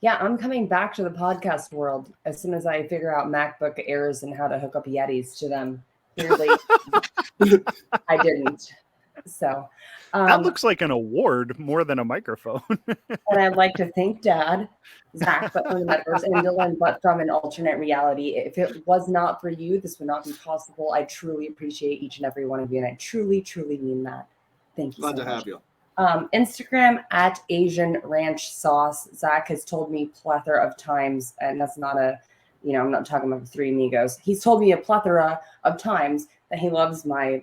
Yeah, I'm coming back to the podcast world as soon as I figure out MacBook Airs and how to hook up Yetis to them. Clearly, I didn't. So, That looks like an award more than a microphone. and I'd like to thank Dad, Zach, but from the metaverse, and Dylan, but from an alternate reality. If it was not for you, this would not be possible. I truly appreciate each and every one of you, and I truly, truly mean that. Thank you Glad so to much. have you. Instagram at Asian Ranch Sauce. Zach has told me plethora of times, and that's not a, I'm not talking about the Three Amigos. He's told me a plethora of times that he loves my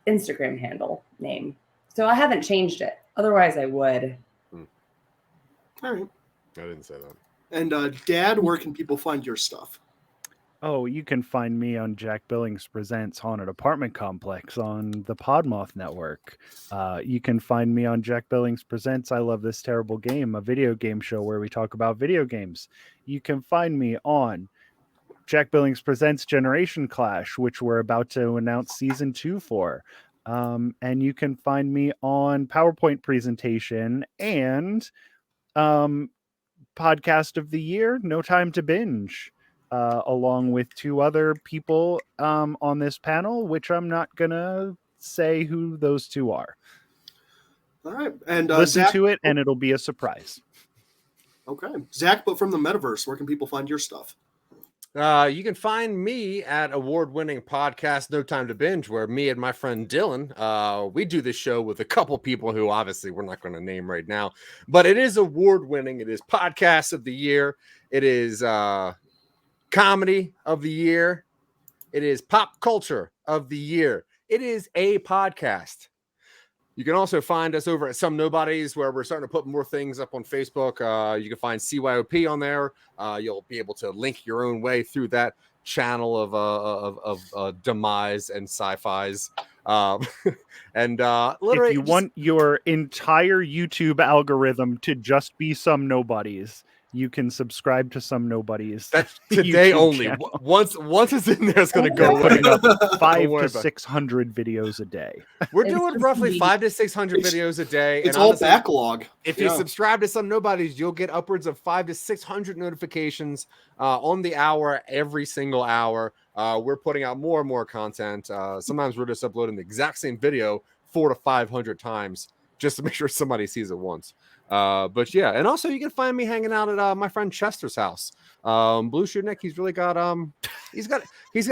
Instagram handle name. So I haven't changed it. Otherwise, I would. All right. I didn't say that. And Dad, where can people find your stuff? Oh, you can find me on Jack Billings Presents Haunted Apartment Complex on the Podmoth Network. You can find me on Jack Billings Presents I Love This Terrible Game, a video game show where we talk about video games. You can find me on Jack Billings Presents Generation Clash, which we're about to announce season 2 for. And you can find me on PowerPoint Presentation and Podcast of the Year, No Time to Binge. Along with 2 other people on this panel, which I'm not going to say who those 2 are. All right. And listen Zach, to it, and it'll be a surprise. Okay. Zach, but from the metaverse, where can people find your stuff? You can find me at award-winning podcast No Time to Binge, where me and my friend Dylan, we do this show with a couple people who obviously we're not going to name right now, but it is award-winning. It is podcast of the year. It is comedy of the year. It is pop culture of the year. It is a podcast. You can also find us over at Some Nobodies, where we're starting to put more things up on Facebook. You can find CYOP on there. You'll be able to link your own way through that channel of demise and sci-fis. And literally, if you want your entire YouTube algorithm to just be Some Nobodies, you can subscribe to Some Nobodies. That's today YouTube only. channel. Once it's in there, it's going to go We're away. putting up 500 worry to about it. 600 videos a day. We're It's doing just roughly me. 500 to 600 videos a day. It's and all honestly, backlog. If you subscribe to Some Nobodies, you'll get upwards of 500 to 600 notifications on the hour, every single hour. We're putting out more and more content. Sometimes we're just uploading the exact same video 400 to 500 times just to make sure somebody sees it once. But yeah, and also you can find me hanging out at my friend Chester's house. Blue Shoe Nick, he's really got he's got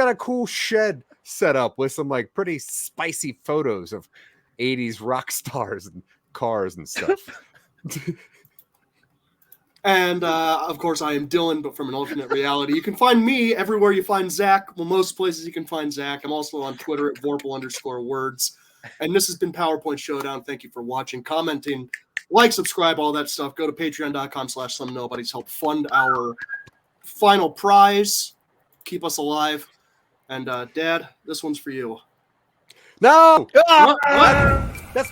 a cool shed set up with some like pretty spicy photos of 80s rock stars and cars and stuff. And of course, I am Dylan, but from an alternate reality. You can find me everywhere you find Zach. Well, most places you can find Zach. I'm also on Twitter at Vorpal_words. And this has been PowerPoint Showdown. Thank you for watching, commenting, like, subscribe, all that stuff. Go to patreon.com/Some Nobodies. Help fund our final prize. Keep us alive. And Dad, this one's for you. No! What? That's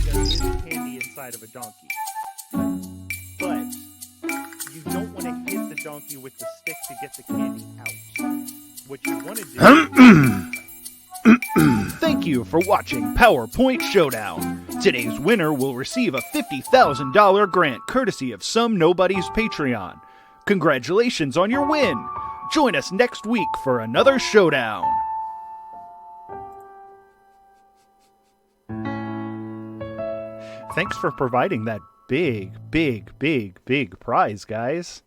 There's candy inside of a donkey. But you don't want to hit the donkey with the stick to get the candy out. What you want to do... Thank you for watching PowerPoint Showdown. Today's winner will receive a $50,000 grant courtesy of Some Nobodies Patreon. Congratulations on your win! Join us next week for another showdown. Thanks for providing that big prize, guys.